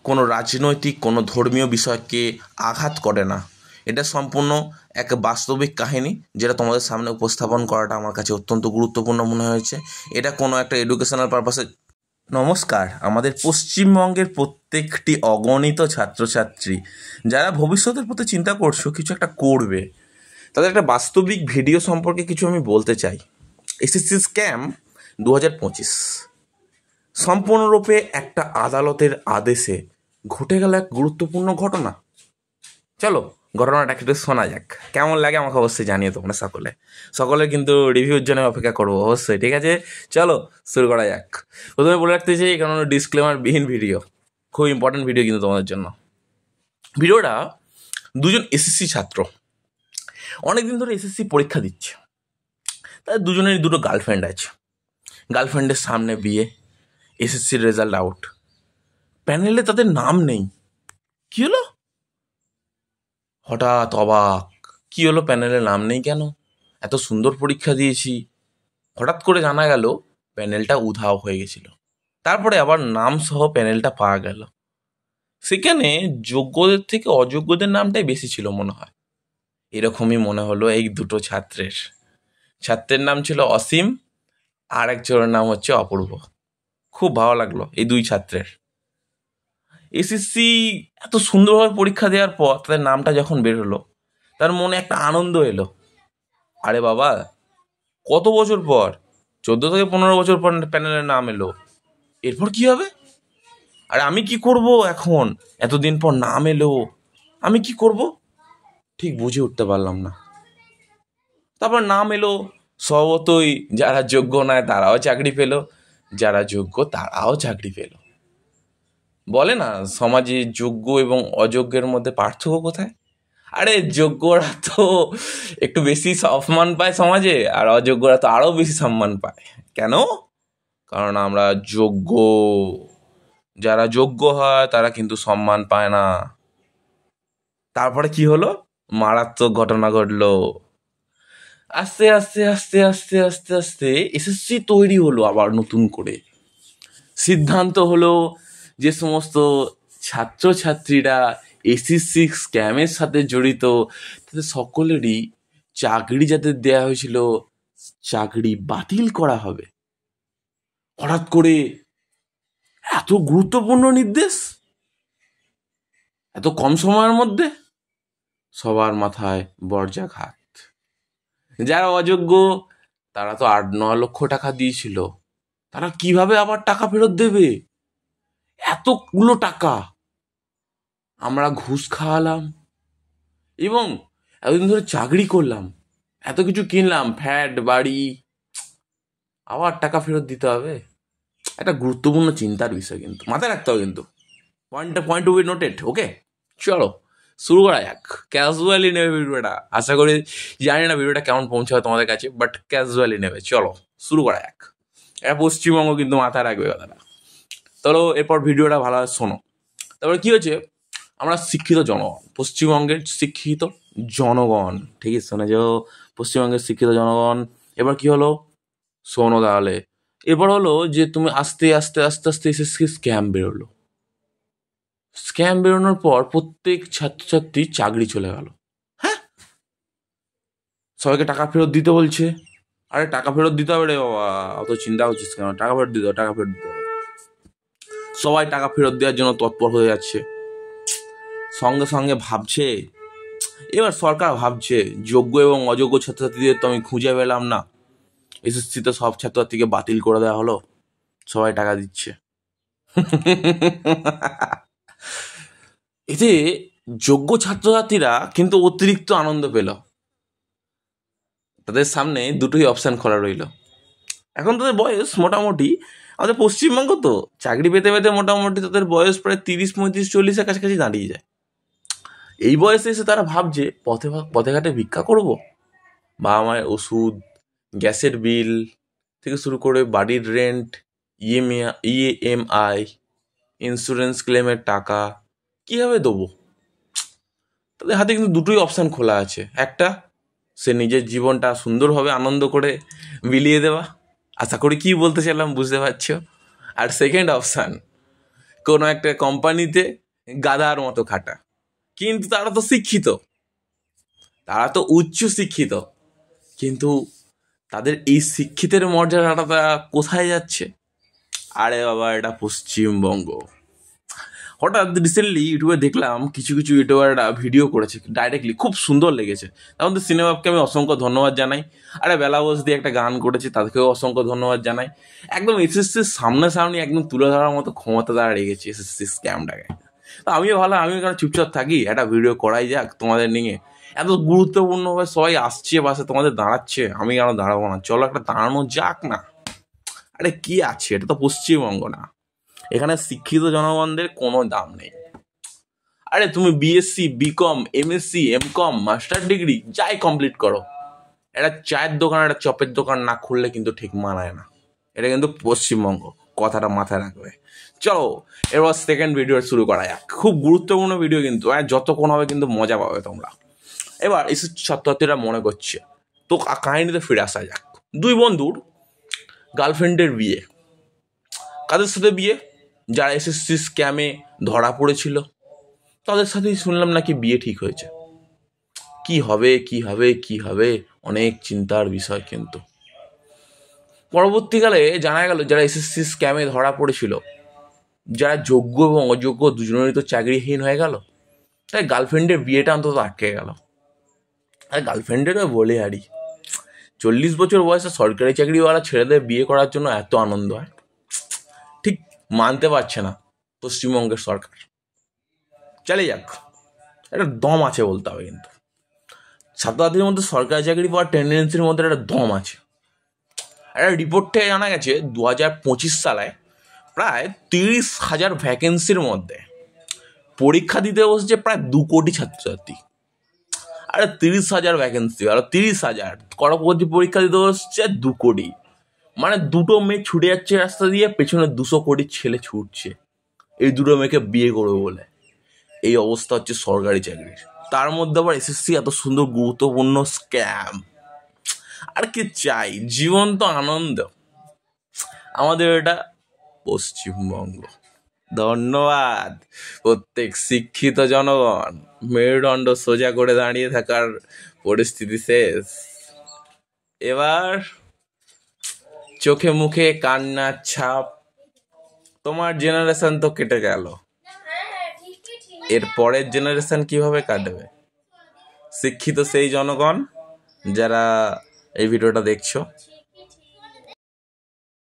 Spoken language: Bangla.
কোনো রাজনৈতিক কোনো ধর্মীয় বিষয়কে আঘাত করে না। এটা সম্পূর্ণ এক বাস্তবিক কাহিনী, যেটা তোমাদের সামনে উপস্থাপন করাটা আমার কাছে অত্যন্ত গুরুত্বপূর্ণ মনে হয়েছে। এটা কোনো একটা এডুকেশনাল পারপাসে। নমস্কার, আমাদের পশ্চিমবঙ্গের প্রত্যেকটি অগণিত ছাত্রছাত্রী যারা ভবিষ্যতের প্রতি চিন্তা করছো, কিছু একটা করবে, তাদের একটা বাস্তবিক ভিডিও সম্পর্কে কিছু আমি বলতে চাই। এসএসসি স্ক্যাম 2025 সম্পূর্ণরূপে একটা আদালতের আদেশে ঘটে গেল এক গুরুত্বপূর্ণ ঘটনা। চলো ঘটনাটা একটু শোনা যাক, কেমন লাগে আমাকে অবশ্যই জানিয়ে তোমরা সকলে কিন্তু রিভিউর জন্য অপেক্ষা করবো অবশ্যই। ঠিক আছে, চলো শুরু করা যাক। প্রথমে বলে রাখতে চাই, কারণ ডিসক্লেমার বিহীন ভিডিও, খুব ইম্পর্টেন্ট ভিডিও কিন্তু তোমাদের জন্য। ভিডিওটা দুজন এসএসসি ছাত্র অনেকদিন ধরে এসএসসি পরীক্ষা দিচ্ছে। তাদের দুজনেরই দুটো গার্লফ্রেন্ড আছে। গার্লফ্রেন্ডের সামনে বিয়ে, এসএসসির রেজাল্ট আউট, প্যানেলে তাদের নাম নেই। কি হলো? হঠাৎ অবাক, কি হলো প্যানেলে নাম নেই কেন? এত সুন্দর পরীক্ষা দিয়েছি। হঠাৎ করে জানা গেল প্যানেলটা উধাও হয়ে গেছিল। তারপরে আবার নাম সহ প্যানেলটা পাওয়া গেল। সেখানে যোগ্যদের থেকে অযোগ্যদের নামটাই বেশি ছিল মনে হয়। এরকমই মনে হলো এই দুটো ছাত্রের নাম ছিল অসীম, আর একজনের নাম হচ্ছে অপূর্ব। খুব ভালো লাগলো এই দুই ছাত্রের। এসএসসি এত সুন্দরভাবে পরীক্ষা দেওয়ার পর তাদের নামটা যখন বের হলো, তার মনে একটা আনন্দ এলো। আরে বাবা, কত বছর পর, 14 থেকে 15 বছর পর প্যানেলের নাম এলো, এরপর কি হবে? আর আমি কি করব এখন? এতদিন পর নাম এলো, আমি কি করব ঠিক বুঝে উঠতে পারলাম না। তারপর নাম এলো, স্বভাবতই যারা যোগ্য নয় তারাও চাকরি পেল, যারা যোগ্য তারাও চাকরি পেল। বলে না, সমাজে যোগ্য এবং অযোগ্যের মধ্যে পার্থক্য কোথায়? আরে যোগ্যরা তো একটু বেশি সম্মান পায় সমাজে, আর অযোগ্যরা তো আরও বেশি সম্মান পায়। কেন? কারণ আমরা যোগ্য। যারা যোগ্য হয় তারা কিন্তু সম্মান পায় না। তারপরে কি হলো? মারাত্মক ঘটনা ঘটলো। আস্তে আস্তে আস্তে আস্তে আস্তে আস্তে এসএসসি তৈরি হলো আবার নতুন করে। সিদ্ধান্ত হলো যে সমস্ত ছাত্রছাত্রীরা এসএসসি স্ক্যামের সাথে জড়িত, তাদের সকলেরই চাকরি যাদের দেওয়া হয়েছিল, চাকরি বাতিল করা হবে। হঠাৎ করে এত গুরুত্বপূর্ণ নির্দেশ এত কম সময়ের মধ্যে, সবার মাথায় বর্জ্যাঘাত। যারা অযোগ্য তারা তো 8-9 লক্ষ টাকা দিয়েছিল, তারা কিভাবে আবার টাকা ফেরত দেবে? এতগুলো টাকা আমরা ঘুষ খাওয়ালাম এবং এতদিন ধরে চাকরি করলাম, এত কিছু কিনলাম, ফ্ল্যাট বাড়ি, আবার টাকা ফেরত দিতে হবে? একটা গুরুত্বপূর্ণ চিন্তার বিষয়, কিন্তু মাথায় রাখতে হবে। কিন্তু পয়েন্ট টু বি নোটেড। ওকে, চলো শুরু করা যাক। ক্যাজুয়ালি নেবে ভিডিওটা, আশা করি। জানি না ভিডিওটা কেমন পৌঁছাবে তোমাদের কাছে, বাট ক্যাজুয়ালি নেবে। চলো শুরু করা যাক। এটা পশ্চিমবঙ্গ কিন্তু মাথায় রাখবে কথাটা। চলো এরপর ভিডিওটা ভালোভাবে শোনো। তারপরে কি হয়েছে, আমরা শিক্ষিত জনগণ, পশ্চিমবঙ্গের শিক্ষিত জনগণ, ঠিকই শোনে যে পশ্চিমবঙ্গের শিক্ষিত জনগণ। এবার কি হলো শোনো তাহলে। এবার হলো যে তুমি আস্তে আস্তে আস্তে আস্তে এসএসসি স্ক্যাম বেরোলো। স্ক্যাম বেরোনোর পর প্রত্যেক ছাত্রছাত্রী চাকরি চলে গেল। হ্যাঁ, সবাইকে টাকা ফেরত দিতে বলছে। আরে টাকা ফেরত দিতে হবে রে বাবা, অত চিন্তা করছিস কেন? টাকা ফেরত দিতে হবে, টাকা ফেরত দিতে হবে। সবাই টাকা ফেরত দেওয়ার জন্য তৎপর হয়ে যাচ্ছে। সঙ্গে সঙ্গে ভাবছে, এবার সরকার ভাবছে যোগ্য এবং অযোগ্য ছাত্রছাত্রীদের তো আমি খুঁজে পেলাম না, এসএসসিতে সব ছাত্রছাত্রীকে বাতিল করে দেওয়া হলো, সবাই টাকা দিচ্ছে। এতে যোগ্য ছাত্রছাত্রীরা কিন্তু অতিরিক্ত আনন্দ পেল। তাদের সামনে দুটোই অপশান খোলা রইল। এখন তাদের বয়স মোটামুটি, আমাদের পশ্চিমবঙ্গ তো চাকরি পেতে পেতে মোটামুটি তাদের বয়স প্রায় 30, 35, 40-এর কাছাকাছি দাঁড়িয়ে যায়। এই বয়সে এসে তারা ভাবছে পথে ঘাটে ভিক্ষা করব, বাবা মায়ের ওষুধ, গ্যাসের বিল থেকে শুরু করে বাড়ির রেন্ট, ইএমআই, ইন্স্যুরেন্স ক্লেমের টাকা কীভাবে দেবো? তাদের হাতে কিন্তু দুটোই অপশান খোলা আছে। একটা, সে নিজের জীবনটা সুন্দরভাবে আনন্দ করে বিলিয়ে দেওয়া, আশা করি কি বলতে চাইলাম বুঝতে পারছো। আর সেকেন্ড অপশান, কোনো একটা কোম্পানিতে গাধার মতো খাটা, কিন্তু তারা তো শিক্ষিত, তারা তো উচ্চ শিক্ষিত, কিন্তু তাদের এই শিক্ষিতের মর্যাদাটা কোথায় যাচ্ছে? আরে বাবা, এটা পশ্চিমবঙ্গ। হঠাৎ রিসেন্টলি ইউটিউবে দেখলাম কিছু কিছু ইউটিউবাররা ভিডিও করেছে ডাইরেক্টলি, খুব সুন্দর লেগেছে। তার মধ্যে সিনেমাকে আমি অসংখ্য ধন্যবাদ জানাই। আরে বেলাবোস দিয়ে একটা গান করেছে, তাদেরকেও অসংখ্য ধন্যবাদ জানাই। একদম এসএসসির সামনাসামনি একদম তুলে ধরার মতো ক্ষমতা তারা রেখেছে এসএসসি স্ক্যামটাকে। তো আমিও ভালো, আমিও কেন চুপচাপ থাকি, একটা ভিডিও করাই যাক তোমাদের নিয়ে। এত গুরুত্বপূর্ণভাবে সবাই আসছে পাশে তোমাদের দাঁড়াচ্ছে, আমি কেন দাঁড়াবো না? চলো একটা দাঁড়ানো যাক না। আরে কি আছে, এটা তো পশ্চিমবঙ্গ না, এখানে শিক্ষিত জনগণদের কোনো দাম নেই। আরে তুমি BSc, BCom, MSc, MCom, master degree যাই কমপ্লিট করো, একটা চায়ের দোকান, একটা চপের দোকান না খুললে কিন্তু ঠিক মানায় না। এটা কিন্তু পশ্চিমবঙ্গ, কথাটা মাথায় রাখবে। চলো এবার সেকেন্ড ভিডিও শুরু করা যাক। খুব গুরুত্বপূর্ণ ভিডিও কিন্তু, যতক্ষণ হবে কিন্তু মজা পাবে তোমরা। এবার এসে ছাত্রছাত্রীরা মনে করছে, তো কাহিনীতে ফিরে আসা যাক। দুই বন্ধুর গার্লফ্রেন্ডের বিয়ে। কাদের সাথে বিয়ে? যারা এসএসসি স্ক্যামে ধরা পড়েছিল তাদের সাথেই শুনলাম নাকি বিয়ে ঠিক হয়েছে। কি হবে কি হবে কি হবে, অনেক চিন্তার বিষয়। কিন্তু পরবর্তীকালে জানা গেল যারা এসএসসি স্ক্যামে ধরা পড়েছিল, যারা যোগ্য এবং অযোগ্য দুজনেরই তো চাকরিহীন হয়ে গেল, তাই গার্লফ্রেন্ডের বিয়েটা অন্তত আটকে গেল। আর গার্লফ্রেন্ডেরও বলে হারি, 40 বছর বয়সে সরকারি চাকরিওয়ালা ছেলেদের বিয়ে করার জন্য এত আনন্দ হয়, ঠিক মানতে পারছে না পশ্চিমবঙ্গের সরকার। চালিয়ে যাক, একটা দম আছে বলতে হবে। কিন্তু ছাত্রছাত্রীর মধ্যে সরকারি চাকরি পাওয়ার টেন্ডেন্সির মধ্যে একটা দম আছে। একটা রিপোর্ট থেকে জানা গেছে 2025 সালে প্রায় 30,000 ভ্যাকেন্সির মধ্যে পরীক্ষা দিতে বসছে প্রায় 2 কোটি ছাত্রছাত্রী। আরে 30,000 ভ্যাকেন্সি আর 30,000 করোড়পতি পরীক্ষা দিতে বসছে 2 কোটি, মানে দুটো মেয়ে ছুটে যাচ্ছে রাস্তা দিয়ে, পেছনে 200 কোটি ছেলে ছুটছে এই দুটো মেয়েকে বিয়ে করবে বলে। এই অবস্থা হচ্ছে সরকারি চাকরির, তার মধ্যে আবার এসএসসি এত সুন্দর গুরুত্বপূর্ণ স্ক্যাম। আর কি চাই? জীবন তো আনন্দ। আমাদের এটা পশ্চিমবঙ্গ। ধন্যবাদ প্রত্যেক শিক্ষিত জনগণ। মেরুদণ্ড সোজা করে দাঁড়িয়ে থাকার পরিস্থিতি শেষ। এবার চোখে মুখে কান্নার ছাপ। তোমার জেনারেশন তো কেটে গেল, এর পরের জেনারেশন কিভাবে কাটবে? শিক্ষিত সেই জনগণ যারা এই ভিডিওটা দেখছো,